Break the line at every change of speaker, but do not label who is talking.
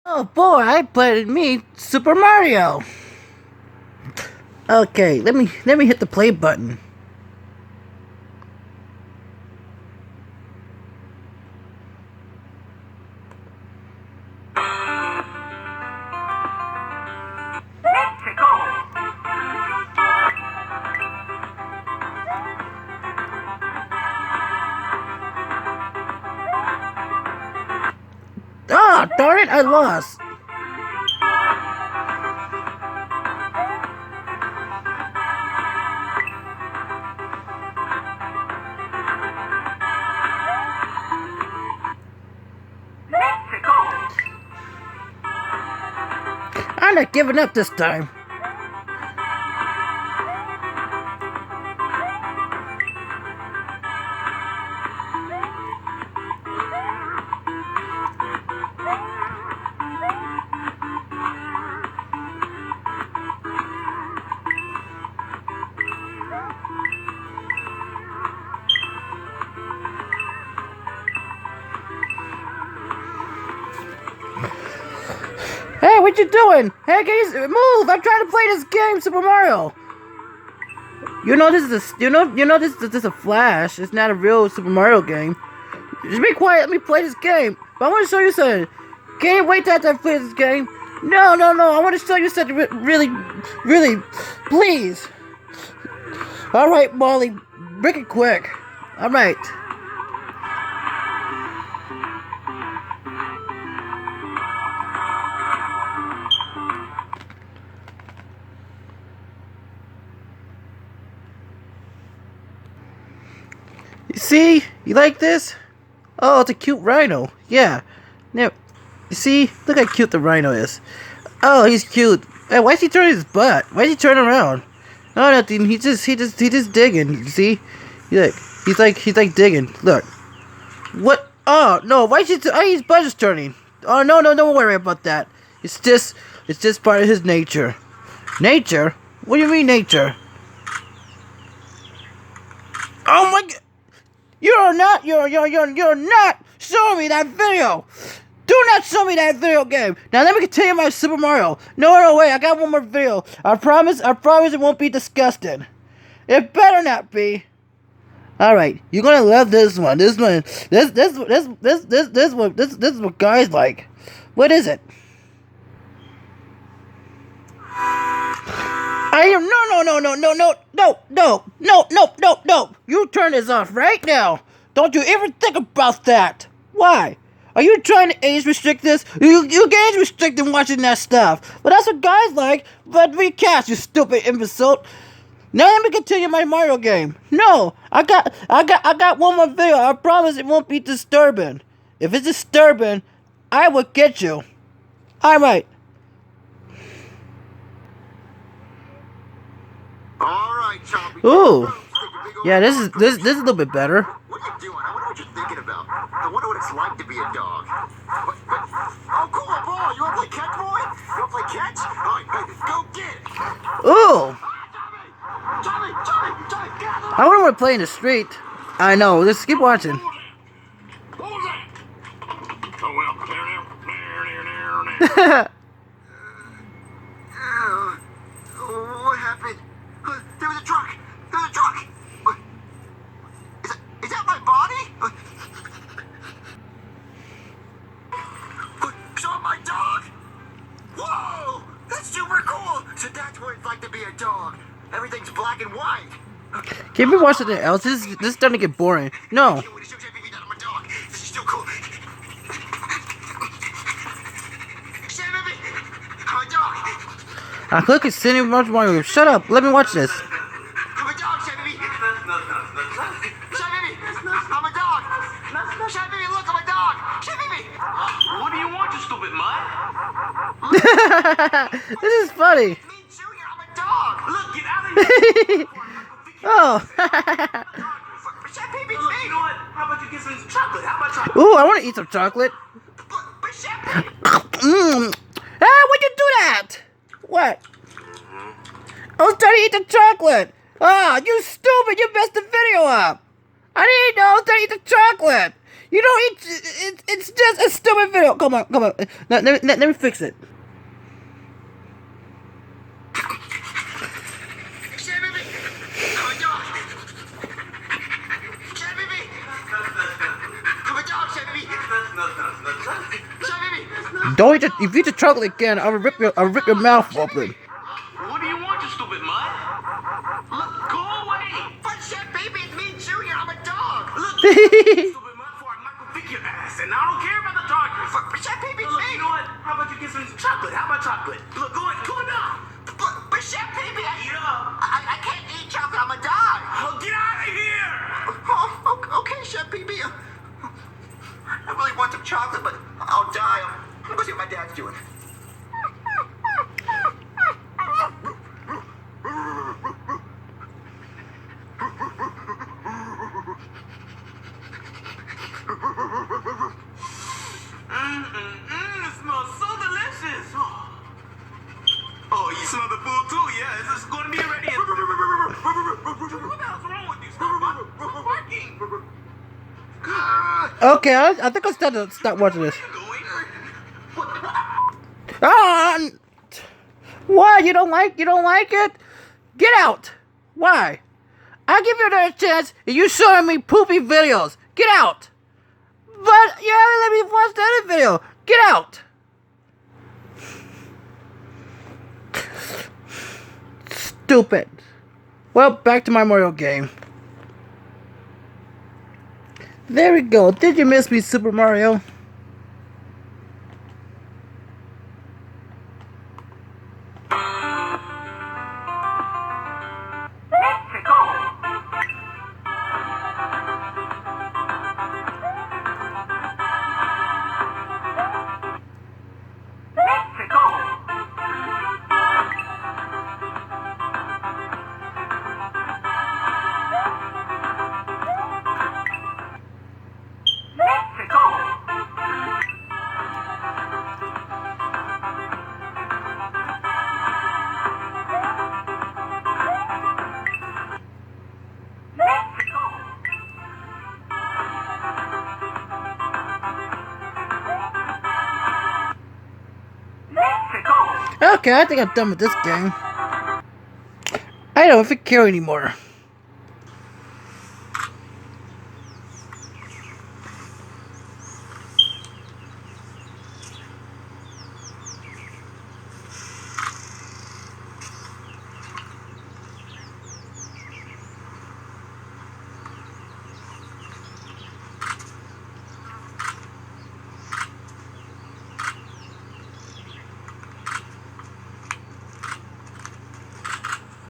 Oh boy, I played me Super Mario. Okay, let me hit the play button. Ah, darn it, I lost. I'm not giving up this time. Hey, what you doing? Hey, guys, move! I'm trying to play this game, Super Mario. You know this is this is a Flash. It's not a real Super Mario game. Just be quiet. Let me play this game. But I want to show you something. Can't wait till I play this game. No. I want to show you something really, please. All right, Molly, break it quick. All right. You see? You like this? Oh, it's a cute rhino. Yeah. Now, you see? Look how cute the rhino is. Oh, he's cute. Hey, why is he turning his butt? Why is he turning around? No, nothing. He just digging. You see? He's like digging. Look. What? Oh no! Why is his butt is turning? Oh no! Don't worry about that. It's just part of his nature. Nature? What do you mean nature? Oh my God! You're not showing me that video. Do not show me that video game. Now let me continue my Super Mario. No, wait, I got one more video. I promise it won't be disgusting. It better not be. Alright, you're gonna love this one. This one is what guys like. What is it? No. You turn this off right now. Don't you ever think about that. Why? Are you trying to age restrict this? You get age restricted watching that stuff. But that's what guys like. But we catch you stupid imbecile. Now let me continue my Mario game. No, I got one more video. I promise it won't be disturbing. If it's disturbing, I will get you. Alright. Ooh. Yeah, this is a little bit better.
What are you doing? I wonder what you're thinking about. I wonder what it's like to be a dog. Oh, cool, a ball. You want to play catch, boy? You want to play catch? All right, go get it.
Ooh.
Charlie, get
I wouldn't want to play in the street. I know. Just keep watching.
What was that? Oh, well. What happened? There was a truck. Is that my body? Saw my dog? Whoa! That's super cool! So that's what it's like to be a dog. Everything's black and white.
Can't we watch something else? This is starting to get boring. No.
This is still cool. I'm a dog.
I click it sitting much more. Shut up. Let me watch this.
I'm a dog, Shy Baby. Shy Baby. I'm a dog. Shy Baby, look, I'm a dog. Shy Baby.
What do you want, you stupid mutt?
This is funny.
Me, Junior, I'm a dog.
Look, get out of here.
Oh.
Shy Baby,
Look, you know what? How about you get some chocolate? How about chocolate?
Ooh, I want to eat some chocolate.
but Shy Baby.
Hey, why'd you do that? What? I was trying to eat the chocolate. Ah, you stupid. You messed the video up. I didn't know I was trying to eat the chocolate. You know, it's just a stupid video. Come on. Let me fix it.
Share baby! I'm a dog! Share baby! I'm a dog, share baby! Share baby!
Don't eat if you eat the chocolate again, I'll rip your mouth open.
What do you want, you stupid mud? Look, go away.
But share baby, it's me, Junior. I'm a dog.
Look, stupid mud, before I micro-pick your ass, and I don't care about the charges.
But share baby, it's
Look,
me.
you know what? How about you get some chocolate? How about chocolate? Look, go on now.
But share baby,
Eat up.
I can't eat chocolate. I'm a dog.
Oh, get out of here.
Oh, okay, Chef baby. I really want some chocolate, but I'll die. I'm gonna see what my dad's doing.
It smells so delicious. Oh, you smell the food too? Yeah, this is going to be ready. What the hell's wrong with you? Stop barking.
Okay, I think I'll start watching this. Ah! Why? You don't like it? Get out! Why? I'll give you another chance and you showing me poopy videos. Get out! But you haven't let me watch the other video. Get out! Stupid. Well, back to my Mario game. There we go. Did you miss me, Super Mario? Okay, I think I'm done with this game. I don't even care anymore.